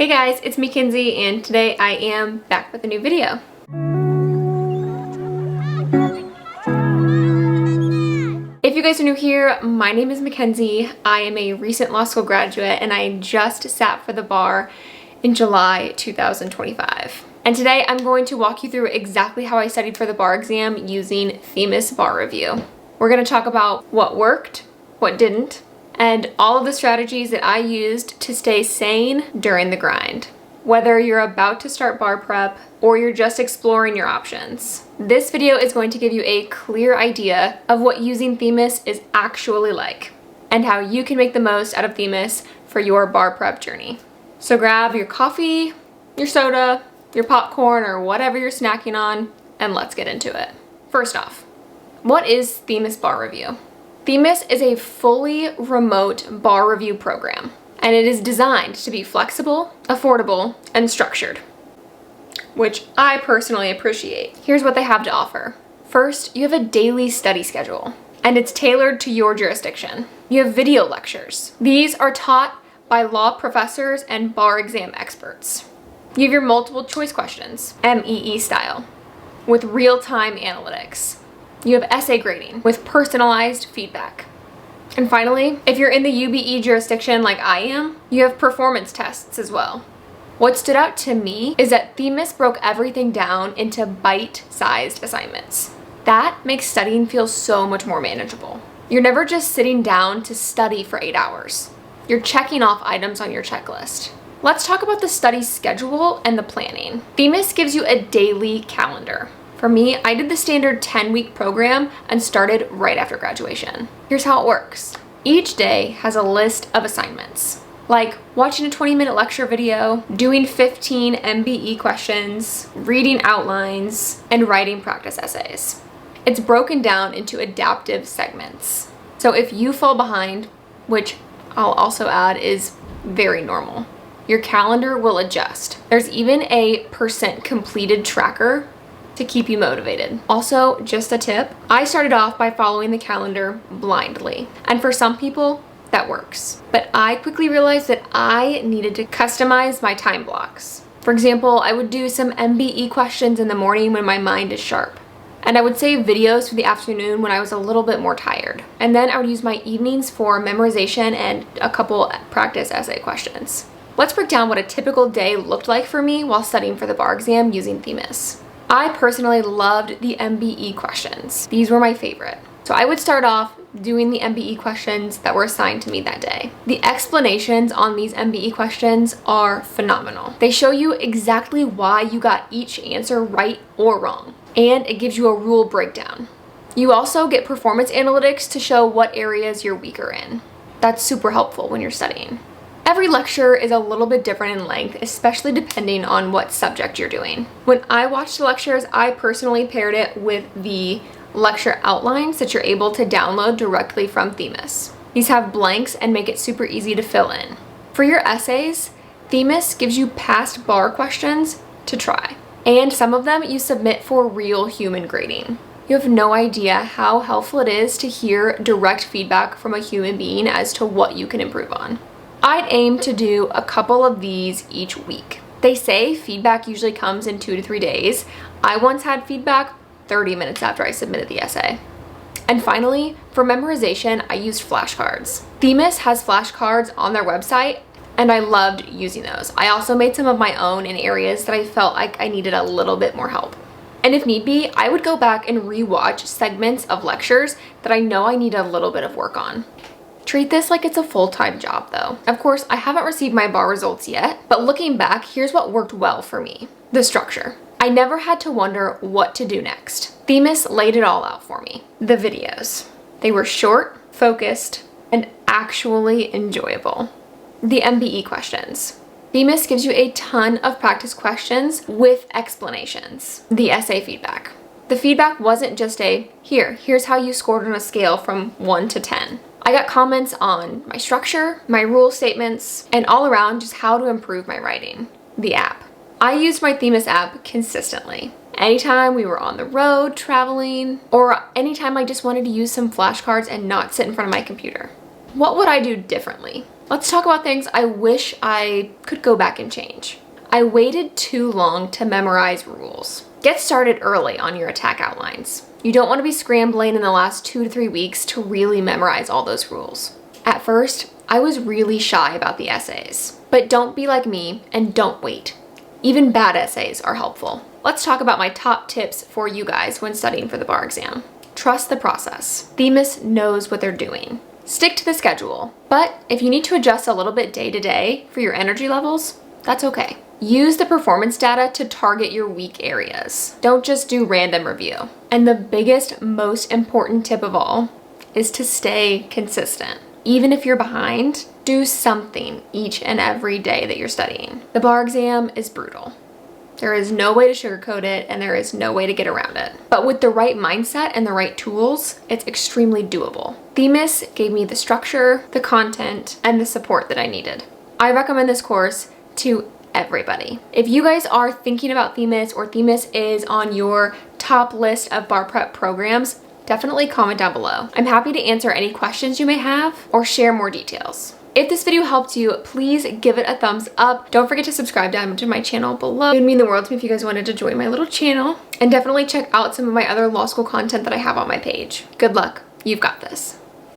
Hey guys, it's me Kinsey, and today I am back with a new video. If you guys are new here, my name is Mackenzie. I am a recent law school graduate and I just sat for the bar in July 2025. And today I'm going to walk you through exactly how I studied for the bar exam using Themis Bar Review. We're going to talk about what worked, what didn't, and all of the strategies that I used to stay sane during the grind. Whether you're about to start bar prep or you're just exploring your options, this video is going to give you a clear idea of what using Themis is actually like and how you can make the most out of Themis for your bar prep journey. So grab your coffee, your soda, your popcorn, or whatever you're snacking on, and let's get into it. First off, what is Themis Bar Review? Themis is a fully remote bar review program, and it is designed to be flexible, affordable, and structured, which I personally appreciate. Here's what they have to offer. First, you have a daily study schedule, and it's tailored to your jurisdiction. You have video lectures. These are taught by law professors and bar exam experts. You have your multiple choice questions, MEE style, with real-time analytics. You have essay grading with personalized feedback. And finally, if you're in the UBE jurisdiction like I am, you have performance tests as well. What stood out to me is that Themis broke everything down into bite-sized assignments. That makes studying feel so much more manageable. You're never just sitting down to study for 8 hours. You're checking off items on your checklist. Let's talk about the study schedule and the planning. Themis gives you a daily calendar. For me, I did the standard 10-week program and started right after graduation. Here's how it works. Each day has a list of assignments, like watching a 20-minute lecture video, doing 15 MBE questions, reading outlines, and writing practice essays. It's broken down into adaptive segments. So if you fall behind, which I'll also add is very normal, your calendar will adjust. There's even a % completed tracker to keep you motivated. Also, just a tip, I started off by following the calendar blindly. And for some people, that works. But I quickly realized that I needed to customize my time blocks. For example, I would do some MBE questions in the morning when my mind is sharp. And I would save videos for the afternoon when I was a little bit more tired. And then I would use my evenings for memorization and a couple practice essay questions. Let's break down what a typical day looked like for me while studying for the bar exam using Themis. I personally loved the MBE questions. These were my favorite. So I would start off doing the MBE questions that were assigned to me that day. The explanations on these MBE questions are phenomenal. They show you exactly why you got each answer right or wrong, and it gives you a rule breakdown. You also get performance analytics to show what areas you're weaker in. That's super helpful when you're studying. Every lecture is a little bit different in length, especially depending on what subject you're doing. When I watched the lectures, I personally paired it with the lecture outlines that you're able to download directly from Themis. These have blanks and make it super easy to fill in. For your essays, Themis gives you past bar questions to try, and some of them you submit for real human grading. You have no idea how helpful it is to hear direct feedback from a human being as to what you can improve on. I'd aim to do a couple of these each week. They say feedback usually comes in 2 to 3 days. I once had feedback 30 minutes after I submitted the essay. And finally, for memorization, I used flashcards. Themis has flashcards on their website, and I loved using those. I also made some of my own in areas that I felt like I needed a little bit more help. And if need be, I would go back and rewatch segments of lectures that I know I need a little bit of work on. Treat this like it's a full-time job though. Of course, I haven't received my bar results yet, but looking back, here's what worked well for me. The structure. I never had to wonder what to do next. Themis laid it all out for me. The videos. They were short, focused, and actually enjoyable. The MBE questions. Themis gives you a ton of practice questions with explanations. The essay feedback. The feedback wasn't just here's how you scored on a scale from 1 to 10. I got comments on my structure, my rule statements, and all around just how to improve my writing. The app. I used my Themis app consistently. Anytime we were on the road, traveling, or anytime I just wanted to use some flashcards and not sit in front of my computer. What would I do differently? Let's talk about things I wish I could go back and change. I waited too long to memorize rules. Get started early on your attack outlines. You don't want to be scrambling in the last 2 to 3 weeks to really memorize all those rules. At first, I was really shy about the essays. But don't be like me and don't wait. Even bad essays are helpful. Let's talk about my top tips for you guys when studying for the bar exam. Trust the process. Themis knows what they're doing. Stick to the schedule. But if you need to adjust a little bit day to day for your energy levels, that's okay. Use the performance data to target your weak areas. Don't just do random review. And the biggest, most important tip of all is to stay consistent. Even if you're behind, do something each and every day that you're studying. The bar exam is brutal. There is no way to sugarcoat it and there is no way to get around it. But with the right mindset and the right tools, it's extremely doable. Themis gave me the structure, the content, and the support that I needed. I recommend this course to everybody. If you guys are thinking about Themis or Themis is on your top list of bar prep programs, definitely comment down below. I'm happy to answer any questions you may have or share more details. If this video helped you, please give it a thumbs up. Don't forget to subscribe down to my channel below. It would mean the world to me if you guys wanted to join my little channel. And definitely check out some of my other law school content that I have on my page. Good luck. You've got this.